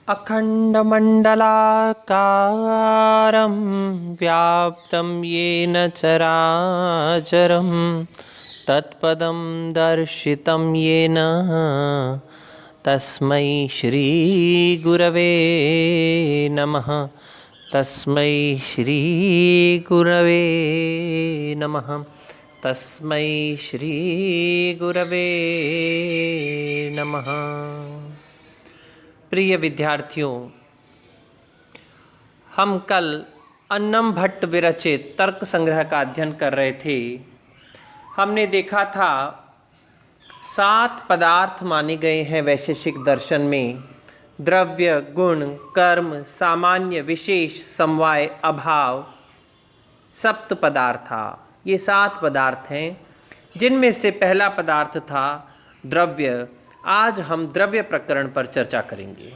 अखण्डमण्डलाकारं व्याप्तं येन चराचरं तत्पदं दर्शितं येन तस्मै श्रीगुरवे नमः। तस्मै श्रीगुरवे नमः। तस्मै श्रीगुरवे नमः। प्रिय विद्यार्थियों, हम कल अन्नम भट्ट विरचित तर्क संग्रह का अध्ययन कर रहे थे। हमने देखा था 7 पदार्थ माने गए हैं वैशेषिक दर्शन में। द्रव्य, गुण, कर्म, सामान्य, विशेष, समवाय, अभाव, सप्त पदार्था। ये 7 पदार्थ हैं, जिनमें से पहला पदार्थ था द्रव्य। आज हम द्रव्य प्रकरण पर चर्चा करेंगे।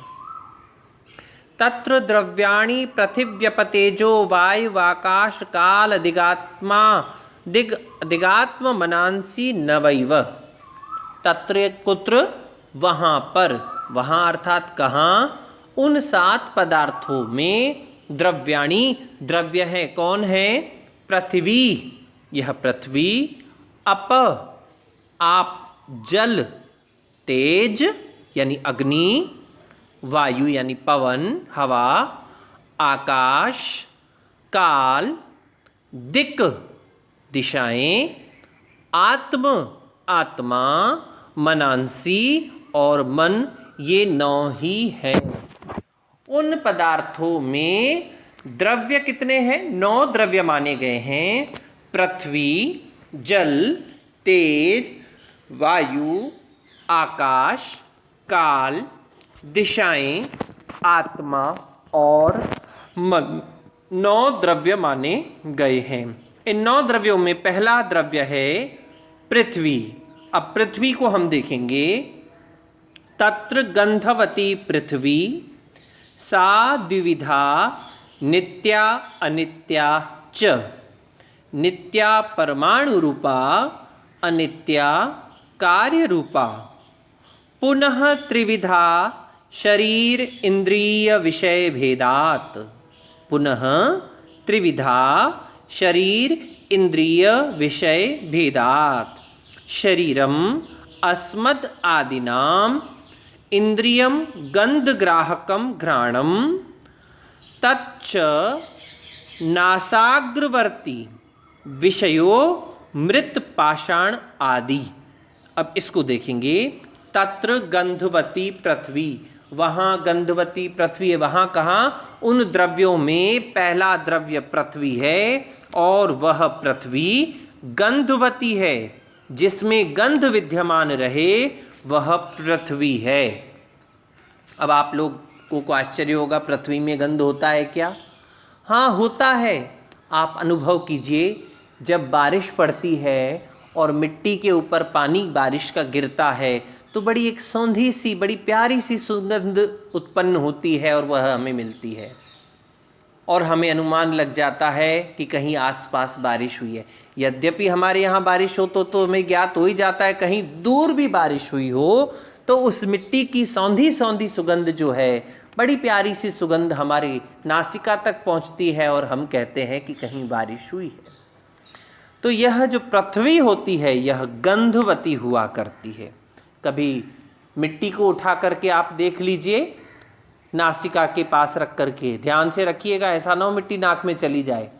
तत्र द्रव्याणि पृथिव्यपतेजो वायुवाकाश काल दिगात्म मनांसी नवैव। तत्र कुत्र, वहाँ पर, वहाँ अर्थात कहाँ, उन 7 पदार्थों में द्रव्याणि, द्रव्य है, कौन है? पृथ्वी, यह पृथ्वी, अप, आप, जल, तेज यानी अग्नि, वायु यानी पवन हवा, आकाश, काल, दिक् दिशाएं, आत्म आत्मा, मनांसी और मन, ये 9 ही हैं। उन पदार्थों में द्रव्य कितने हैं? 9 द्रव्य माने गए हैं। पृथ्वी, जल, तेज, वायु, आकाश, काल, दिशाएं, आत्मा और मन, 9 द्रव्य माने गए हैं। इन 9 द्रव्यों में पहला द्रव्य है पृथ्वी। अब पृथ्वी को हम देखेंगे। तत्र गंधवती पृथ्वी सा द्विविधा नित्या अनित्या च। नित्या परमाणु रूपा, अनित्या कार्य रूपा। पुनः त्रिविधा शरीर इंद्रिय विषय भेदात। पुनः त्रिविधा शरीर इंद्रिय विषय भेदात। शरीरम अस्मद् आदिनाम इंद्रियम गंधग्राहकम घ्राणम तच्च नासाग्रवर्ती विषयो मृत पाषाण आदि। अब इसको देखेंगे। तत्र गंधवती पृथ्वी, वहाँ गंधवती पृथ्वी है। वहाँ कहाँ? उन द्रव्यों में पहला द्रव्य पृथ्वी है और वह पृथ्वी गंधवती है। जिसमें गंध विद्यमान रहे वह पृथ्वी है। अब आप लोगों को आश्चर्य होगा, पृथ्वी में गंध होता है क्या? हाँ, होता है। आप अनुभव कीजिए, जब बारिश पड़ती है और मिट्टी के ऊपर पानी बारिश का गिरता है तो बड़ी एक सौंधी सी, बड़ी प्यारी सी सुगंध उत्पन्न होती है और वह हमें मिलती है और हमें अनुमान लग जाता है कि कहीं आसपास बारिश हुई है। यद्यपि हमारे यहाँ बारिश हो तो हमें ज्ञात हो ही जाता है, कहीं दूर भी बारिश हुई हो तो उस मिट्टी की सौंधी सौंधी सुगंध जो है, बड़ी प्यारी सी सुगंध हमारी नासिका तक पहुँचती है और हम कहते हैं कि कहीं बारिश हुई है। तो यह जो पृथ्वी होती है यह गंधवती हुआ करती है। कभी मिट्टी को उठा करके आप देख लीजिए, नासिका के पास रख करके, ध्यान से रखिएगा, ऐसा ना हो मिट्टी नाक में चली जाए।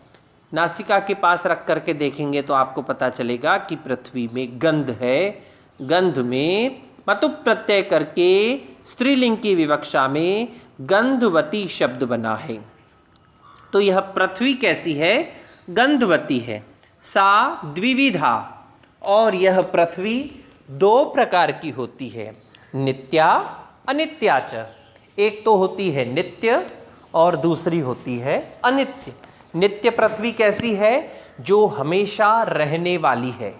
नासिका के पास रख करके देखेंगे तो आपको पता चलेगा कि पृथ्वी में गंध है। गंध में मतु प्रत्यय करके स्त्रीलिंग की विवक्षा में गंधवती शब्द बना है। तो यह पृथ्वी कैसी है? गंधवती है। सा द्विविधा, और यह पृथ्वी 2 प्रकार की होती है, नित्या अनित्या च। एक तो होती है नित्य और दूसरी होती है अनित्य। नित्य पृथ्वी कैसी है? जो हमेशा रहने वाली है,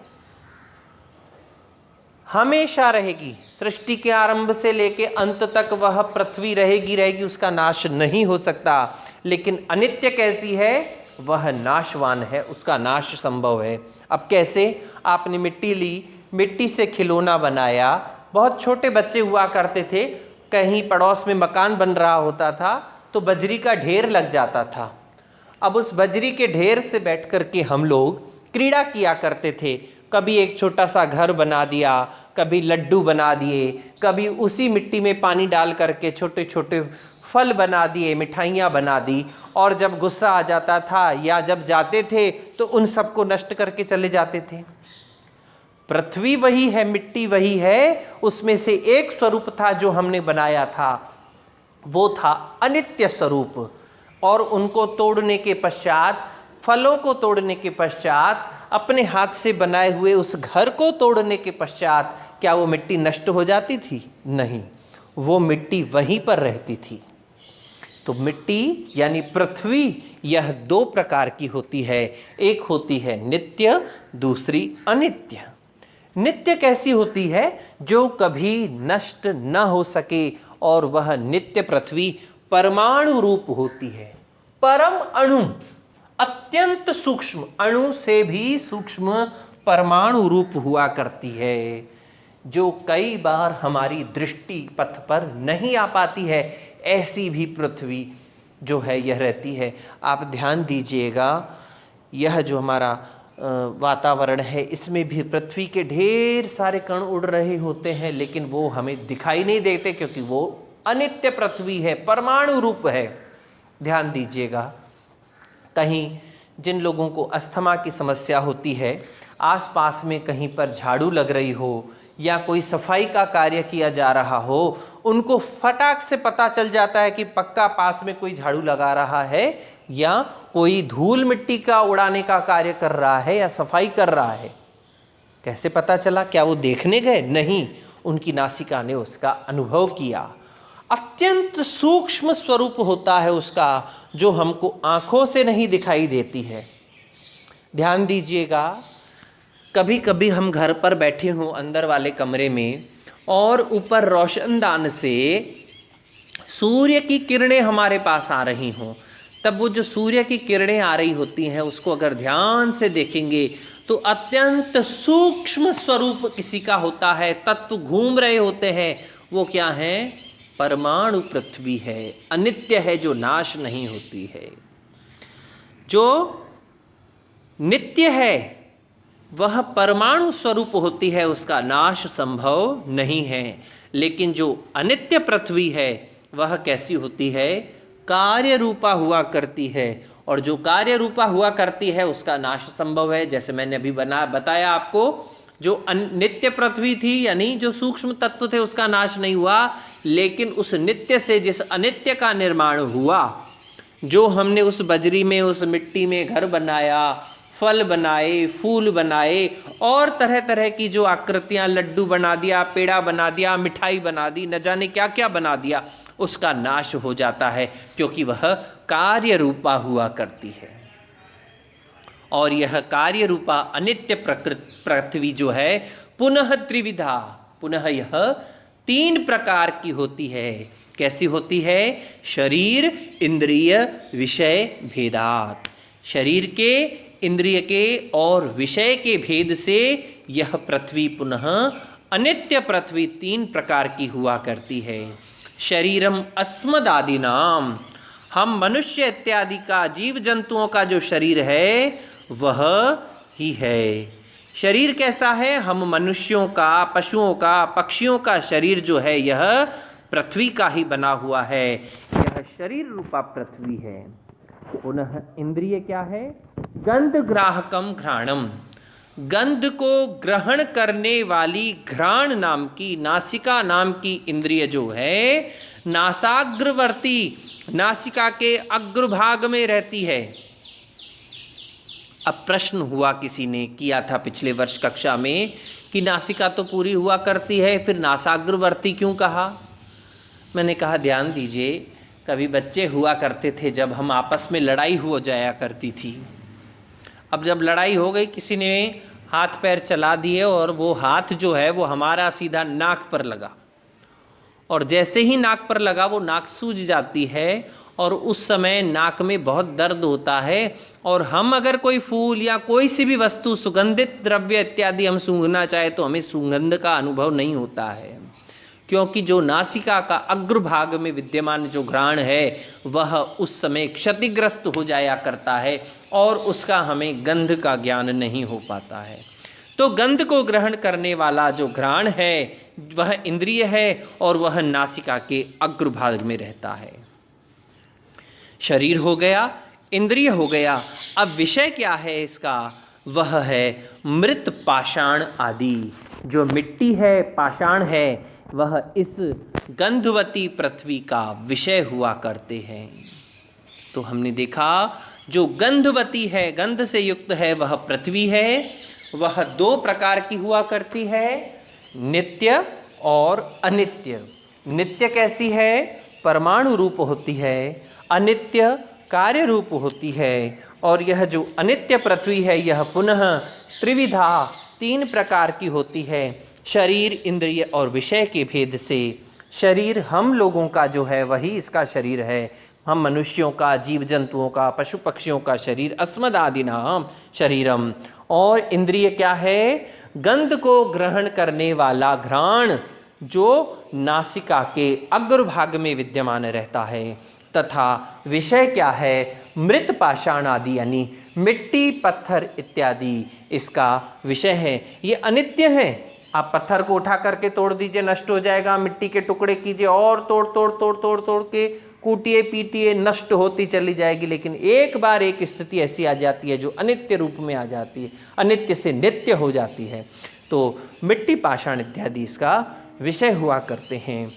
हमेशा रहेगी। सृष्टि के आरंभ से लेके अंत तक वह पृथ्वी रहेगी, उसका नाश नहीं हो सकता। लेकिन अनित्य कैसी है? वह नाशवान है, उसका नाश संभव है। अब कैसे? आपने मिट्टी ली, मिट्टी से खिलौना बनाया, बहुत छोटे बच्चे हुआ करते थे, कहीं पड़ोस में मकान बन रहा होता था तो बजरी का ढेर लग जाता था। अब उस बजरी के ढेर से बैठ कर के हम लोग क्रीड़ा किया करते थे। कभी एक छोटा सा घर बना दिया, कभी लड्डू बना दिए, कभी उसी मिट्टी में पानी डाल करके छोटे छोटे फल बना दिए, मिठाइयाँ बना दी, और जब गुस्सा आ जाता था या जब जाते थे तो उन सबको नष्ट करके चले जाते थे। पृथ्वी वही है, मिट्टी वही है, उसमें से एक स्वरूप था जो हमने बनाया था, वो था अनित्य स्वरूप। और उनको तोड़ने के पश्चात, फलों को तोड़ने के पश्चात, अपने हाथ से बनाए हुए उस घर को तोड़ने के पश्चात क्या वो मिट्टी नष्ट हो जाती थी? नहीं, वो मिट्टी वहीं पर रहती थी। तो मिट्टी यानी पृथ्वी यह दो प्रकार की होती है, एक होती है नित्य, दूसरी अनित्य। नित्य कैसी होती है? जो कभी नष्ट न हो सके, और वह नित्य पृथ्वी परमाणु रूप होती है। परम अणु, अत्यंत सूक्ष्म, अणु से भी सूक्ष्म परमाणु रूप हुआ करती है, जो कई बार हमारी दृष्टि पथ पर नहीं आ पाती है। ऐसी भी पृथ्वी जो है यह रहती है। आप ध्यान दीजिएगा, यह जो हमारा वातावरण है, इसमें भी पृथ्वी के ढेर सारे कण उड़ रहे होते हैं, लेकिन वो हमें दिखाई नहीं देते क्योंकि वो अनित्य पृथ्वी है, परमाणु रूप है। ध्यान दीजिएगा, कहीं जिन लोगों को अस्थमा की समस्या होती है, आसपास में कहीं पर झाड़ू लग रही हो या कोई सफाई का कार्य किया जा रहा हो, उनको फटाक से पता चल जाता है कि पक्का पास में कोई झाड़ू लगा रहा है या कोई धूल मिट्टी का उड़ाने का कार्य कर रहा है या सफाई कर रहा है। कैसे पता चला? क्या वो देखने गए? नहीं, उनकी नासिका ने उसका अनुभव किया। अत्यंत सूक्ष्म स्वरूप होता है उसका, जो हमको आंखों से नहीं दिखाई देती है। ध्यान दीजिएगा, कभी कभी हम घर पर बैठे हों अंदर वाले कमरे में, और ऊपर रोशनदान से सूर्य की किरणें हमारे पास आ रही हों, तब वो जो सूर्य की किरणें आ रही होती हैं उसको अगर ध्यान से देखेंगे तो अत्यंत सूक्ष्म स्वरूप किसी का होता है, तत्व घूम रहे होते हैं। वो क्या है? परमाणु पृथ्वी है, अनित्य है, जो नाश नहीं होती है। जो नित्य है वह परमाणु स्वरूप होती है, उसका नाश संभव नहीं है। लेकिन जो अनित्य पृथ्वी है वह कैसी होती है? कार्य रूपा हुआ करती है, और जो कार्य रूपा हुआ करती है उसका नाश संभव है। जैसे मैंने अभी बताया आपको, जो नित्य पृथ्वी थी यानी जो सूक्ष्म तत्व थे उसका नाश नहीं हुआ, लेकिन उस नित्य से जिस अनित्य का निर्माण हुआ, जो हमने उस बजरी में, उस मिट्टी में घर बनाया, फल बनाए, फूल बनाए, और तरह तरह की जो आकृतियां, लड्डू बना दिया, पेड़ा बना दिया, मिठाई बना दी, न जाने क्या क्या बना दिया, उसका नाश हो जाता है, क्योंकि वह कार्य रूपा हुआ करती है। और यह कार्य रूपा अनित्य पृथ्वी जो है पुनः त्रिविधा, पुनः यह तीन प्रकार की होती है। कैसी होती है? शरीर, इंद्रिय, विषय भेदात। शरीर के, इंद्रिय के और विषय के भेद से यह पृथ्वी पुनः अनित्य पृथ्वी तीन प्रकार की हुआ करती है। शरीरम अस्मदादि नाम, हम मनुष्य इत्यादि का, जीव जंतुओं का जो शरीर है वह ही है। शरीर कैसा है? हम मनुष्यों का, पशुओं का, पक्षियों का शरीर जो है यह पृथ्वी का ही बना हुआ है। यह शरीर रूपा पृथ्वी है। पुनः इंद्रिय क्या है? गंध ग्राहकम घ्राणम, गंध को ग्रहण करने वाली घ्राण नाम की, नासिका नाम की इंद्रिय जो है नासाग्रवर्ती, नासिका के अग्रभाग में रहती है। अब प्रश्न हुआ, किसी ने किया था पिछले वर्ष कक्षा में कि नासिका तो पूरी हुआ करती है, फिर नासाग्रवर्ती क्यों कहा? मैंने कहा ध्यान दीजिए, कभी बच्चे हुआ करते थे जब हम आपस में लड़ाई हो जाया करती थी। अब जब लड़ाई हो गई, किसी ने हाथ पैर चला दिए और वो हाथ जो है वो हमारा सीधा नाक पर लगा, और जैसे ही नाक पर लगा वो नाक सूज जाती है, और उस समय नाक में बहुत दर्द होता है। और हम अगर कोई फूल या कोई सी भी वस्तु, सुगंधित द्रव्य इत्यादि हम सूंघना चाहे तो हमें सुगंध का अनुभव नहीं होता है, क्योंकि जो नासिका का अग्रभाग में विद्यमान जो घ्राण है वह उस समय क्षतिग्रस्त हो जाया करता है और उसका हमें गंध का ज्ञान नहीं हो पाता है। तो गंध को ग्रहण करने वाला जो घ्राण है वह इंद्रिय है और वह नासिका के अग्रभाग में रहता है। शरीर हो गया, इंद्रिय हो गया। अब विषय क्या है इसका? वह है मृत पाषाण आदि। जो मिट्टी है, पाषाण है, वह इस गंधवती पृथ्वी का विषय हुआ करते हैं। तो हमने देखा जो गंधवती है, गंध से युक्त है, वह पृथ्वी है। वह दो प्रकार की हुआ करती है, नित्य और अनित्य। नित्य कैसी है? परमाणु रूप होती है। अनित्य कार्य रूप होती है। और यह जो अनित्य पृथ्वी है यह पुनः त्रिविधा, तीन प्रकार की होती है। शरीर, इंद्रिय और विषय के भेद से शरीर हम लोगों का जो है वही इसका शरीर है। हम मनुष्यों का, जीव जंतुओं का, पशु पक्षियों का शरीर अस्मदादिनाम शरीरम। और इंद्रिय क्या है? गंध को ग्रहण करने वाला घ्राण जो नासिका के अग्रभाग में विद्यमान रहता है। तथा विषय क्या है? मृत पाषाण आदि, यानी मिट्टी, पत्थर इत्यादि इसका विषय है। ये अनित्य है। आप पत्थर को उठा करके तोड़ दीजिए, नष्ट हो जाएगा। मिट्टी के टुकड़े कीजिए और तोड़ तोड़ तोड़ तोड़ तोड़ के कूटिए पीटिए, नष्ट होती चली जाएगी। लेकिन एक बार एक स्थिति ऐसी आ जाती है जो अनित्य रूप में आ जाती है, अनित्य से नित्य हो जाती है। तो मिट्टी, पाषाण इत्यादि इसका विषय हुआ करते हैं।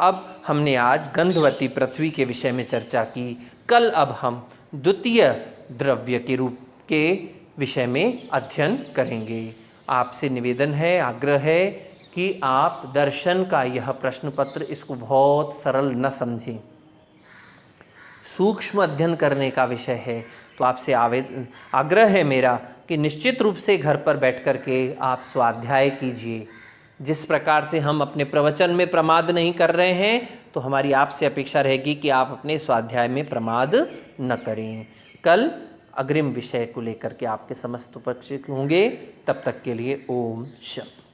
अब हमने आज गंधवती पृथ्वी के विषय में चर्चा की। कल अब हम द्वितीय द्रव्य के रूप के विषय में अध्ययन करेंगे। आपसे निवेदन है, आग्रह है कि आप दर्शन का यह प्रश्न पत्र इसको बहुत सरल न समझें। सूक्ष्म अध्ययन करने का विषय है। तो आपसे आग्रह है मेरा कि निश्चित रूप से घर पर बैठ कर के आप स्वाध्याय कीजिए। जिस प्रकार से हम अपने प्रवचन में प्रमाद नहीं कर रहे हैं, तो हमारी आपसे अपेक्षा रहेगी कि आप अपने स्वाध्याय में प्रमाद न करें। कल अग्रिम विषय को लेकर के आपके समस्त उपस्थित होंगे। तब तक के लिए ओम शांति।